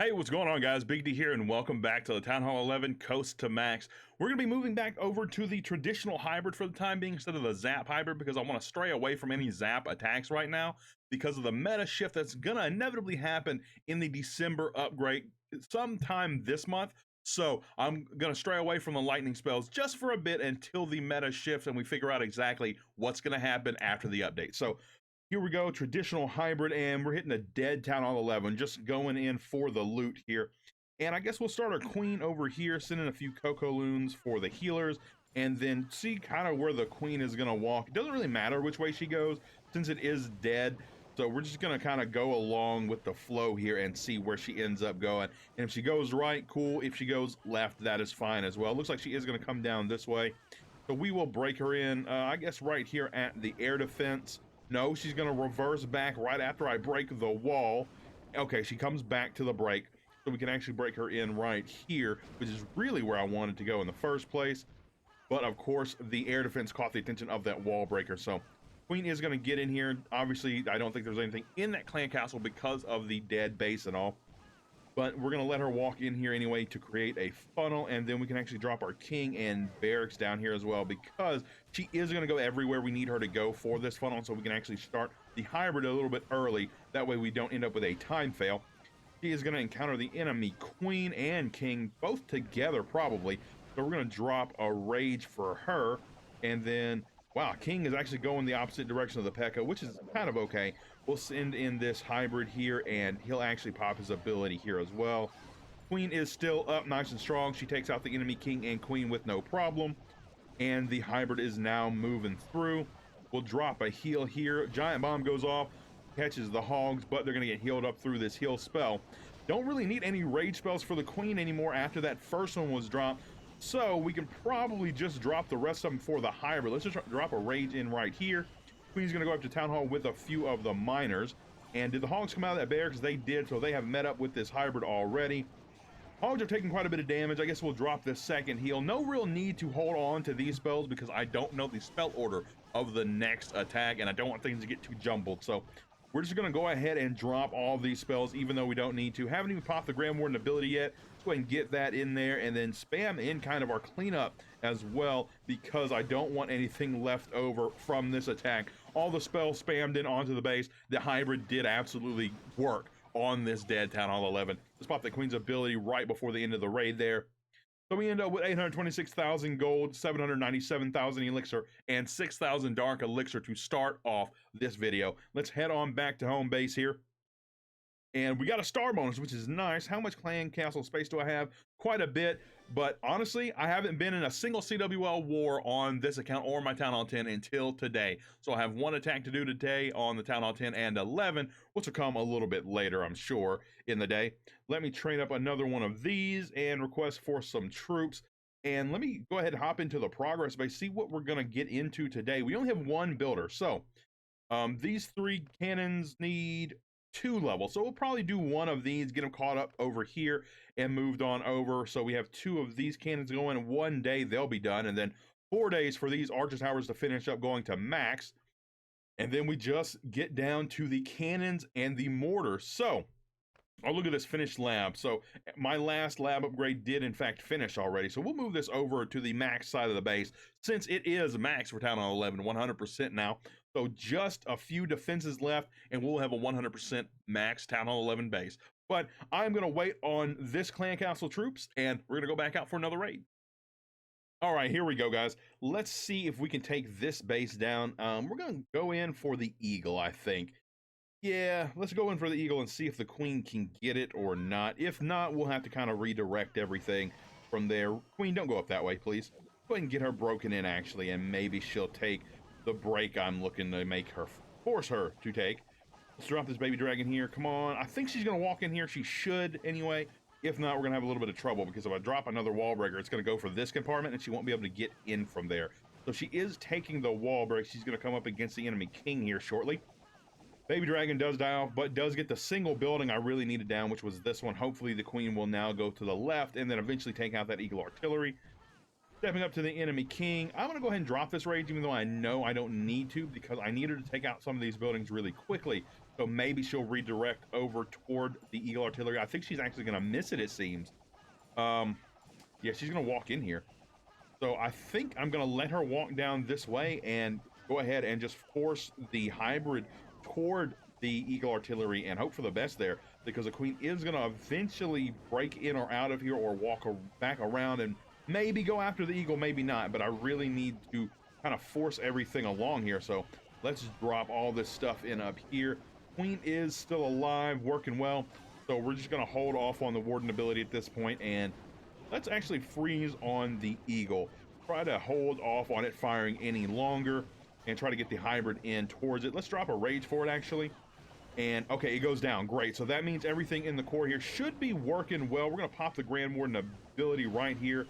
Hey, what's going on, guys? Big D here, and welcome back to the Town Hall 11 Coast to Max. We're going to be moving back over to the traditional hybrid for the time being instead of the Zap hybrid because I want to stray away from any Zap attacks right now because of the meta shift that's going to inevitably happen in the December upgrade sometime this month. So I'm going to stray away from the lightning spells just for a bit until the meta shifts and we figure out exactly what's going to happen after the update. So here we go, traditional hybrid, and we're hitting a dead Town Hall 11, just going in for the loot here. And I guess we'll start our queen over here, send in a few Coco Loons for the healers, and then see kind of where the queen is going to walk. It doesn't really matter which way she goes, since it is dead. So we're just going to kind of go along with the flow here and see where she ends up going. And if she goes right, cool. If she goes left, that is fine as well. Looks like she is going to come down this way. So we will break her in, I guess, right here at the air defense. No, she's going to reverse back right after I break the wall. Okay, she comes back to the break, so we can actually break her in right here, which is really where I wanted to go in the first place. But of course, the air defense caught the attention of that wall breaker. So queen is going to get in here. Obviously, I don't think there's anything in that clan castle because of the dead base and all. But we're going to let her walk in here anyway to create a funnel, and then we can actually drop our king and barracks down here as well, because she is going to go everywhere we need her to go for this funnel, so we can actually start the hybrid a little bit early. That way we don't end up with a time fail. She is going to encounter the enemy queen and king both together probably, so we're going to drop a rage for her, and then wow, king is actually going the opposite direction of the P.E.K.K.A, which is kind of okay. We'll send in this hybrid here, and he'll actually pop his ability here as well. Queen is still up nice and strong. She takes out the enemy king and queen with no problem. And the hybrid is now moving through. We'll drop a heal here. Giant bomb goes off, catches the hogs, but they're going to get healed up through this heal spell. Don't really need any rage spells for the queen anymore after that first one was dropped. So we can probably just drop the rest of them for the hybrid. Let's just drop a rage in right here. Queen's going to go up to Town Hall with a few of the miners. And did the hogs come out of that barracks? They did, so they have met up with this hybrid already. Hogs are taking quite a bit of damage. I guess we'll drop this second heal. No real need to hold on to these spells because I don't know the spell order of the next attack, and I don't want things to get too jumbled. So we're just going to go ahead and drop all these spells, even though we don't need to. Haven't even popped the Grand Warden ability yet. Let's go ahead and get that in there, and then spam in kind of our cleanup as well, because I don't want anything left over from this attack. All the spells spammed in onto the base. The hybrid did absolutely work on this dead Town Hall 11. Let's pop the queen's ability right before the end of the raid there. So we end up with 826,000 gold, 797,000 elixir, and 6,000 dark elixir to start off this video. Let's head on back to home base here. And we got a star bonus, which is nice. How much clan castle space do I have? Quite a bit. But honestly, I haven't been in a single CWL war on this account or my Town Hall 10 until today. So I have one attack to do today on the Town Hall 10 and 11, which will come a little bit later, I'm sure, in the day. Let me train up another one of these and request for some troops. And let me go ahead and hop into the progress base, see what we're going to get into today. We only have one builder. So these three cannons need 2 levels, so we'll probably do one of these, get them caught up over here and moved on over. So we have 2 of these cannons going. One day they'll be done, and then 4 days for these archer towers to finish up going to max, and then we just get down to the cannons and the mortars. So oh, look at this finished lab. So my last lab upgrade did in fact finish already. So we'll move this over to the max side of the base, since it is max for Town Hall 11, 100% now. So just a few defenses left, and we'll have a 100% max Town Hall 11 base. But I'm going to wait on this clan castle troops, and we're going to go back out for another raid. All right, here we go, guys. Let's see if we can take this base down. We're going to go in for the eagle, I think. Yeah, let's go in for the eagle and see if the queen can get it or not. If not, we'll have to kind of redirect everything from there. Queen, don't go up that way, please. Go ahead and get her broken in, actually, and maybe she'll take the break I'm looking to make her, force her to take. Let's drop this baby dragon here. Come on. I think she's going to walk in here. She should anyway. If not, we're going to have a little bit of trouble, because if I drop another wall breaker, it's going to go for this compartment, and she won't be able to get in from there. So she is taking the wall break. She's going to come up against the enemy king here shortly. Baby dragon does die off, but does get the single building I really needed down, which was this one. Hopefully the queen will now go to the left and then eventually take out that eagle artillery. Stepping up to the enemy king. I'm going to go ahead and drop this rage, even though I know I don't need to, because I needed to take out some of these buildings really quickly. So maybe she'll redirect over toward the Eagle Artillery. I think she's actually going to miss it, it seems. Yeah, she's going to walk in here. So I think I'm going to let her walk down this way and go ahead and just force the hybrid toward the Eagle Artillery and hope for the best there, because the queen is going to eventually break in or out of here or walk back around and maybe go after the Eagle, maybe not. But I really need to kind of force everything along here. So let's drop all this stuff in up here. Queen is still alive, working well. So we're just going to hold off on the Warden ability at this point, and let's actually freeze on the Eagle. Try to hold off on it firing any longer and try to get the hybrid in towards it. Let's drop a rage for it, actually. And okay, it goes down. Great. So that means everything in the core here should be working well. We're going to pop the Grand Warden ability right here.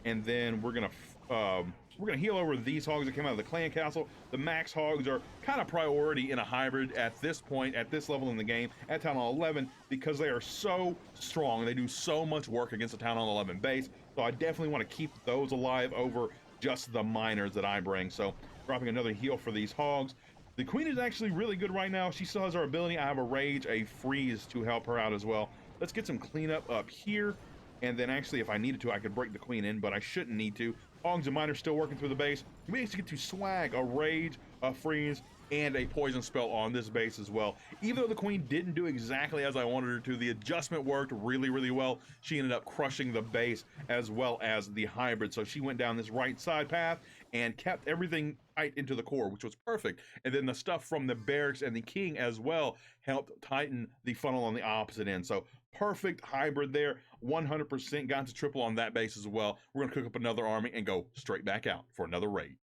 And then we're going to heal over these hogs that came out of the clan castle. The max hogs are kind of priority in a hybrid at this point, at this level in the game, at Town Hall 11, because they are so strong. They do so much work against the Town Hall 11 base. So I definitely want to keep those alive over just the miners that I bring. So dropping another heal for these hogs. The queen is actually really good right now. She still has her ability. I have a rage, a freeze to help her out as well. Let's get some cleanup up here. And then actually, if I needed to, I could break the queen in, but I shouldn't need to. Hogs and miners still working through the base. We actually get to swag a rage, a freeze, and a poison spell on this base as well. Even though the queen didn't do exactly as I wanted her to, the adjustment worked really, really well. She ended up crushing the base as well as the hybrid. So she went down this right side path and kept everything tight into the core, which was perfect. And then the stuff from the barracks and the king as well helped tighten the funnel on the opposite end. So perfect hybrid there. 100% got to triple on that base as well. We're going to cook up another army and go straight back out for another raid.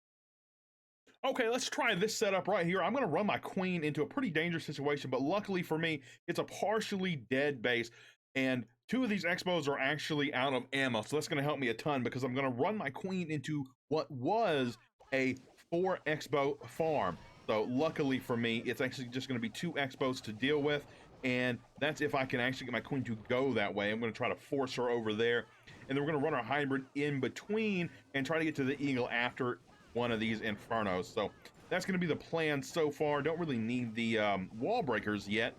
Okay, let's try this setup right here. I'm going to run my queen into a pretty dangerous situation, but luckily for me, it's a partially dead base, and two of these expos are actually out of ammo, so that's going to help me a ton, because I'm going to run my queen into what was a 4 expo farm. So luckily for me, it's actually just going to be 2 expos to deal with, and that's if I can actually get my queen to go that way. I'm going to try to force her over there, and then we're going to run our hybrid in between and try to get to the Eagle after one of these infernos. So that's going to be the plan so far. Don't really need the wall breakers yet,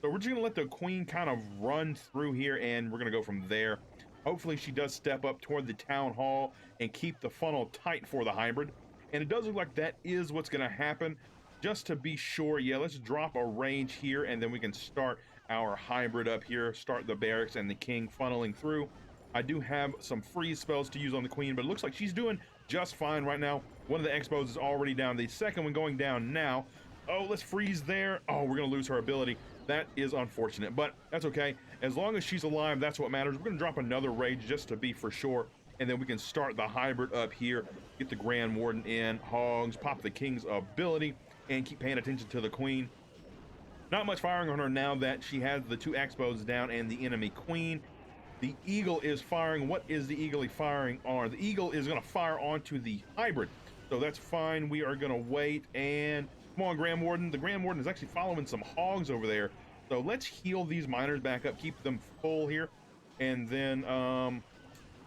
so we're just going to let the queen kind of run through here, and we're going to go from there. Hopefully she does step up toward the town hall and keep the funnel tight for the hybrid, and it does look like that is what's going to happen. Just to be sure, yeah, let's drop a range here, and then we can start our hybrid up here, start the barracks and the king funneling through. I do have some freeze spells to use on the queen, but it looks like she's doing just fine right now. One of the expos is already down. The second one going down now. Oh, let's freeze there. Oh, we're going to lose her ability. That is unfortunate, but that's okay. As long as she's alive, that's what matters. We're going to drop another rage just to be for sure, and then we can start the hybrid up here, get the Grand Warden in, hogs, pop the king's ability, and keep paying attention to the queen. Not much firing on her now that she has the 2 expos down and the enemy queen. The Eagle is firing. What is the Eagle firing on? The Eagle is going to fire onto the hybrid, so that's fine. We are going to wait, and come on, Grand Warden. The Grand Warden is actually following some hogs over there, so let's heal these miners back up, keep them full here, and then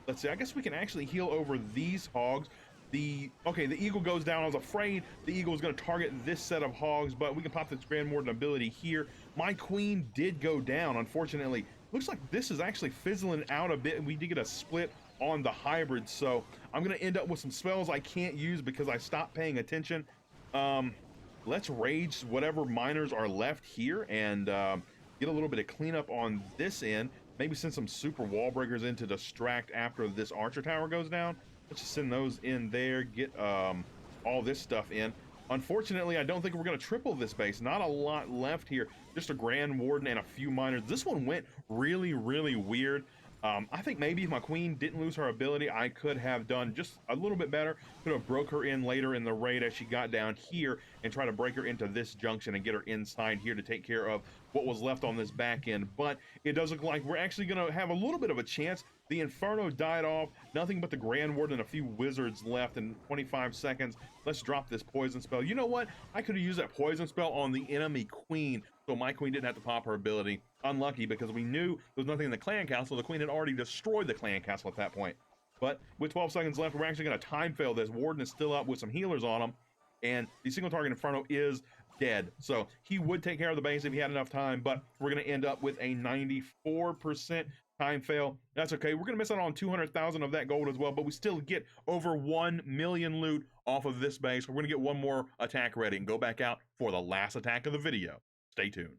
let's see, I guess we can actually heal over these hogs. Okay, the Eagle goes down. I was afraid the Eagle was going to target this set of hogs, but we can pop this Grand Warden ability here. My queen did go down, unfortunately. Looks like this is actually fizzling out a bit, and we did get a split on the hybrid, so I'm going to end up with some spells I can't use because I stopped paying attention. Let's rage whatever miners are left here and get a little bit of cleanup on this end. Maybe send some super wall breakers in to distract after this archer tower goes down. Let's just send those in there, get all this stuff in. Unfortunately, I don't think we're going to triple this base. Not a lot left here. Just a Grand Warden and a few miners. This one went really, really weird. I think maybe if my queen didn't lose her ability, I could have done just a little bit better. Could have broke her in later in the raid as she got down here and try to break her into this junction and get her inside here to take care of what was left on this back end. But it does look like we're actually going to have a little bit of a chance. The Inferno died off. Nothing but the Grand Warden and a few wizards left in 25 seconds. Let's drop this poison spell. You know what? I could have used that poison spell on the enemy queen, so my queen didn't have to pop her ability. Unlucky, because we knew there was nothing in the clan castle. The queen had already destroyed the clan castle at that point. But with 12 seconds left, we're actually going to time fail this. Warden is still up with some healers on him, and the single target Inferno is dead. So he would take care of the base if he had enough time, but we're going to end up with a 94% time fail. That's okay. We're going to miss out on 200,000 of that gold as well, but we still get over 1 million loot off of this base. We're going to get one more attack ready and go back out for the last attack of the video. Stay tuned.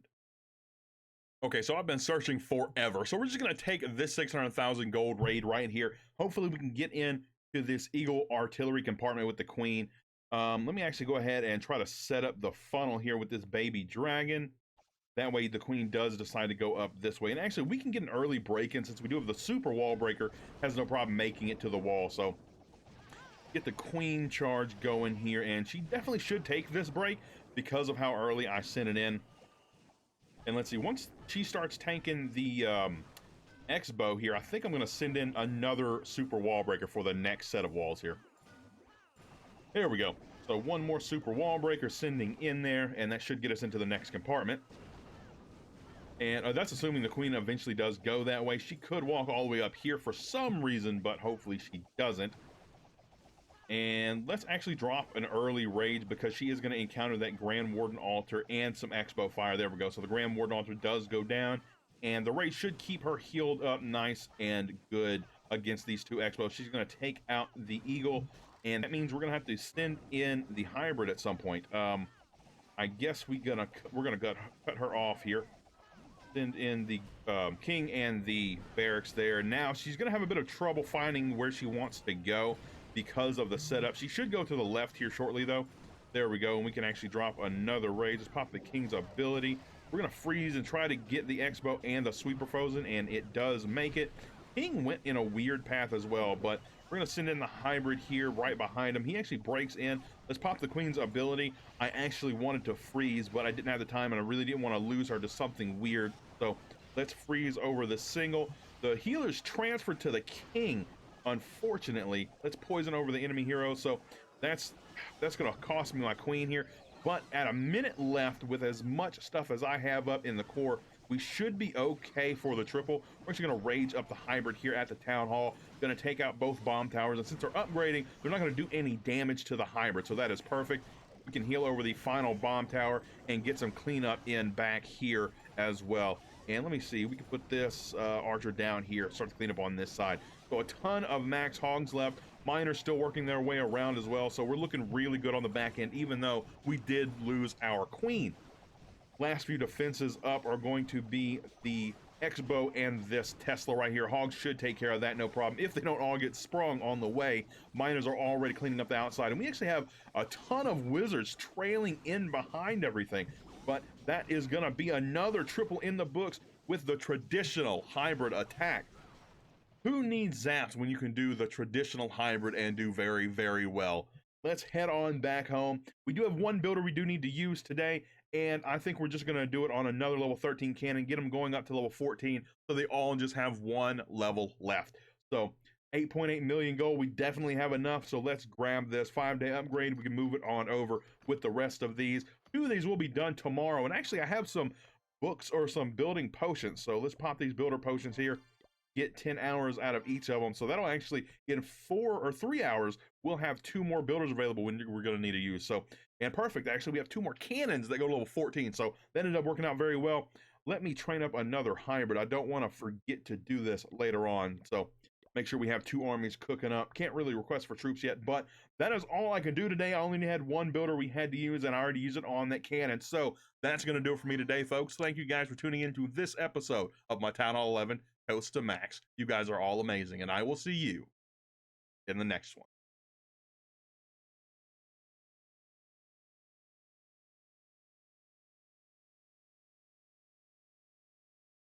Okay, so I've been searching forever. So we're just going to take this 600,000 gold raid right here. Hopefully we can get in to this Eagle artillery compartment with the Queen. Let me actually go ahead and try to set up the funnel here with this baby dragon. That way the Queen does decide to go up this way. And actually we can get an early break-in since we do have the super wall breaker. Has no problem making it to the wall. So get the Queen charge going here. And she definitely should take this break because of how early I sent it in. And let's see, once she starts tanking the X-bow here, I think I'm going to send in another super wall breaker for the next set of walls here. There we go. So one more super wall breaker sending in there, and that should get us into the next compartment. And that's assuming the Queen eventually does go that way. She could walk all the way up here for some reason, but hopefully she doesn't. And let's actually drop an early rage because she is going to encounter that Grand Warden altar and some X-bow fire. There we go. So the Grand Warden altar does go down, and the rage should keep her healed up nice and good against these two X-bows. She's going to take out the Eagle, and that means we're going to have to send in the hybrid at some point. I guess we're gonna cut her off here. Send in the King and the barracks there. Now she's going to have a bit of trouble finding where she wants to go because of the setup. She should go to the left here shortly though. There we go, and we can actually drop another raid. Just pop the King's ability. We're gonna freeze and try to get the X-bow and the sweeper frozen, and it does make it. King went in a weird path as well, but we're gonna send in the hybrid here right behind him. He actually breaks in. Let's pop the Queen's ability. I actually wanted to freeze, but I didn't have the time and I really didn't want to lose her to something weird, so let's freeze over the single. The healer's transferred to the King. Unfortunately, let's poison over the enemy hero, so that's gonna cost me my Queen here. But at a minute left, with as much stuff as I have up in the core, we should be okay for the triple. We're actually gonna rage up the hybrid here at the town hall, gonna take out both bomb towers, and since they're upgrading, they're not gonna do any damage to the hybrid, so that is perfect. We can heal over the final bomb tower and get some cleanup in back here as well. And let me see, we can put this archer down here, start to clean up on this side. So a ton of max hogs left. Miners still working their way around as well, so we're looking really good on the back end, even though we did lose our Queen. Last few defenses up are going to be the X-bow and this Tesla right here. Hogs should take care of that, no problem. If they don't all get sprung on the way, miners are already cleaning up the outside. And we actually have a ton of wizards trailing in behind everything. But that is going to be another triple in the books with the traditional hybrid attack. Who needs Zaps when you can do the traditional hybrid and do very, very well? Let's head on back home. We do have one builder we do need to use today, and I think we're just going to do it on another level 13 cannon, get them going up to level 14, so they all just have one level left. So 8.8 million gold, we definitely have enough, so let's grab this 5-day upgrade. We can move it on over with the rest of these. 2 of these will be done tomorrow, and actually I have some books or some building potions, so let's pop these builder potions here. Get 10 hours out of each of them, so that'll actually, in 4 or 3 hours, we'll have 2 more builders available when we're going to need to use. So, and perfect, actually we have 2 more cannons that go to level 14, so that ended up working out very well. Let me train up another hybrid. I don't want to forget to do this later on, so make sure we have 2 armies cooking up. Can't really request for troops yet, but that is all I can do today. I only had 1 builder we had to use, and I already used it on that cannon. So that's going to do it for me today, folks. Thank you guys for tuning into this episode of my Town Hall 11 Coast to Max. You guys are all amazing, and I will see you in the next one.